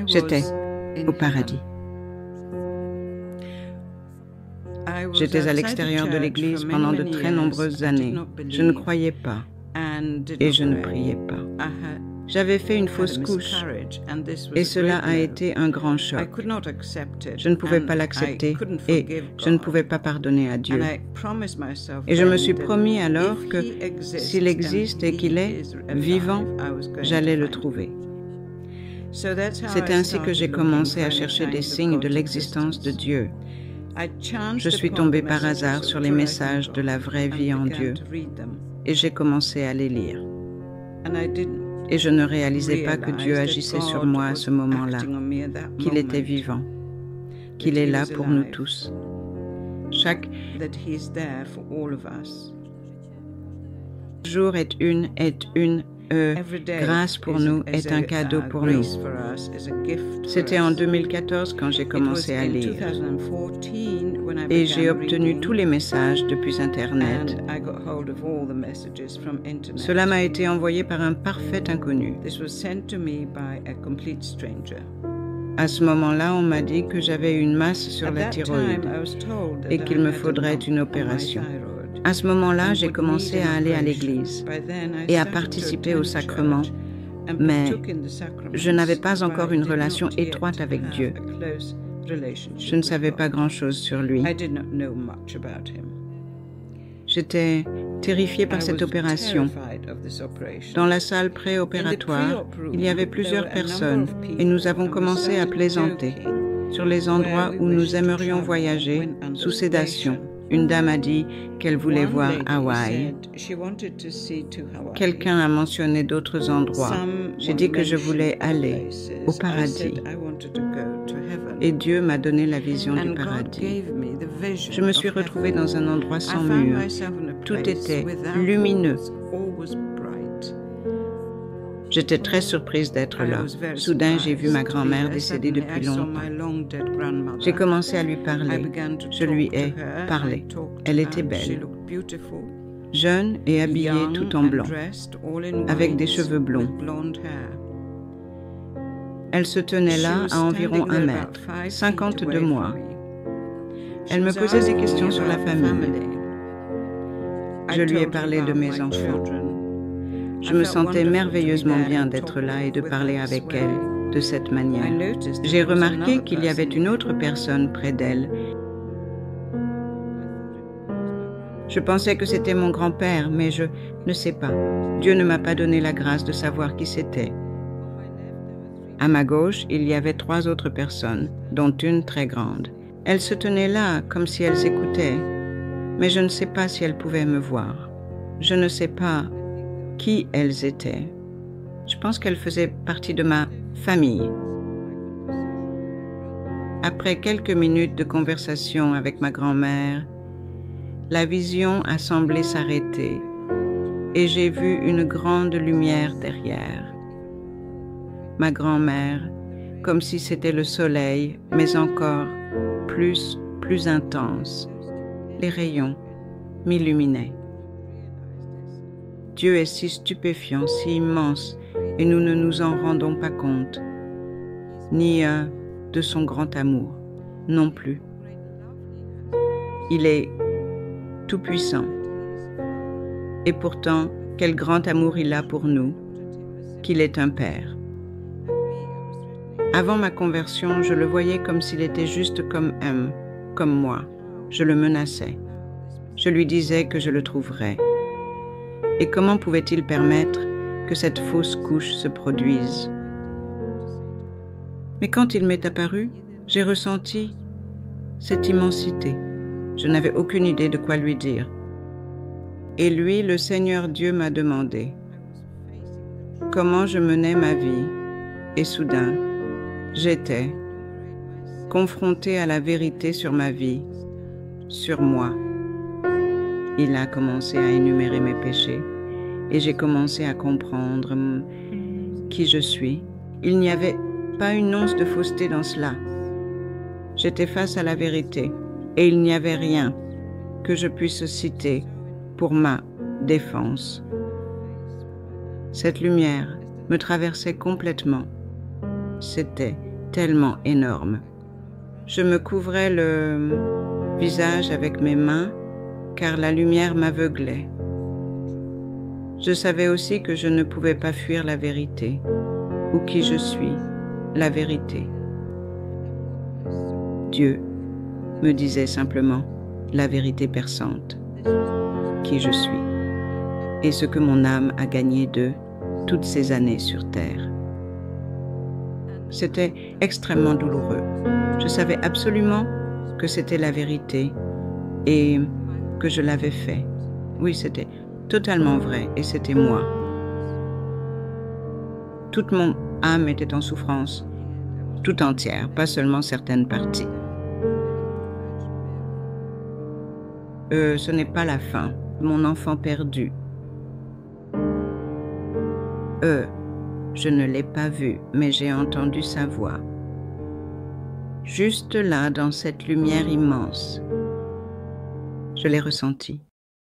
J'étais au paradis. J'étais à l'extérieur de l'église pendant de très nombreuses années. Je ne croyais pas et je ne priais pas. J'avais fait une fausse couche et cela a été un grand choc. Je ne pouvais pas l'accepter et je ne pouvais pas pardonner à Dieu. Et je me suis promis alors que s'il existe et qu'il est vivant, j'allais le trouver. C'est ainsi que j'ai commencé à chercher des signes de l'existence de Dieu. Je suis tombée par hasard sur les messages de la vraie vie en Dieu et j'ai commencé à les lire. Et je ne réalisais pas que Dieu agissait sur moi à ce moment-là, qu'il était vivant, qu'il est là pour nous tous. Chaque jour est une grâce pour nous, est un cadeau pour nous. C'était en 2014 quand j'ai commencé à lire. Et j'ai obtenu tous les messages depuis Internet. Cela m'a été envoyé par un parfait inconnu. À ce moment-là, on m'a dit que j'avais une masse sur la thyroïde et qu'il me faudrait une opération. À ce moment-là, j'ai commencé à aller à l'église et à participer au sacrement, mais je n'avais pas encore une relation étroite avec Dieu. Je ne savais pas grand-chose sur lui. J'étais terrifiée par cette opération. Dans la salle préopératoire, il y avait plusieurs personnes et nous avons commencé à plaisanter sur les endroits où nous aimerions voyager sous sédation. Une dame a dit qu'elle voulait voir Hawaï. Quelqu'un a mentionné d'autres endroits. J'ai dit que je voulais aller au paradis. Et Dieu m'a donné la vision du paradis. Je me suis retrouvée dans un endroit sans mur. Tout était lumineux. J'étais très surprise d'être là. Soudain, j'ai vu ma grand-mère décédée depuis longtemps. J'ai commencé à lui parler. Je lui ai parlé. Elle était belle, jeune et habillée tout en blanc, avec des cheveux blonds. Elle se tenait là à environ 1 mètre, 52 mois. Elle me posait des questions sur la famille. Je lui ai parlé de mes enfants. Je me sentais merveilleusement bien d'être là et de parler avec elle de cette manière. J'ai remarqué qu'il y avait une autre personne près d'elle. Je pensais que c'était mon grand-père, mais je ne sais pas. Dieu ne m'a pas donné la grâce de savoir qui c'était. À ma gauche, il y avait 3 autres personnes, dont une très grande. Elles se tenaient là comme si elles écoutaient, mais je ne sais pas si elles pouvaient me voir. Je ne sais pas qui elles étaient. Je pense qu'elles faisaient partie de ma famille. Après quelques minutes de conversation avec ma grand-mère, la vision a semblé s'arrêter et j'ai vu une grande lumière derrière. Ma grand-mère, comme si c'était le soleil, mais encore plus intense. Les rayons m'illuminaient. Dieu est si stupéfiant, si immense, et nous ne nous en rendons pas compte, ni de son grand amour, non plus. Il est tout-puissant, et pourtant, quel grand amour il a pour nous, qu'il est un Père. Avant ma conversion, je le voyais comme s'il était juste comme moi. Je le menaçais. Je lui disais que je le trouverais. Et comment pouvait-il permettre que cette fausse couche se produise? Mais quand il m'est apparu, j'ai ressenti cette immensité. Je n'avais aucune idée de quoi lui dire. Et lui, le Seigneur Dieu, m'a demandé comment je menais ma vie. Et soudain, j'étais confrontée à la vérité sur ma vie, sur moi. Il a commencé à énumérer mes péchés et j'ai commencé à comprendre qui je suis. Il n'y avait pas une once de fausseté dans cela. J'étais face à la vérité et il n'y avait rien que je puisse citer pour ma défense. Cette lumière me traversait complètement C'était tellement énorme. Je me couvrais le visage avec mes mains car la lumière m'aveuglait. Je savais aussi que je ne pouvais pas fuir la vérité, ou qui je suis, la vérité. Dieu me disait simplement la vérité perçante, qui je suis, et ce que mon âme a gagné de toutes ces années sur terre. C'était extrêmement douloureux. Je savais absolument que c'était la vérité et que je l'avais fait. Oui, c'était totalement vrai et c'était moi. Toute mon âme était en souffrance, tout entière, pas seulement certaines parties. Ce n'est pas la fin. Mon enfant perdu. Je ne l'ai pas vu, mais j'ai entendu sa voix. Juste là, dans cette lumière immense. Je l'ai ressenti.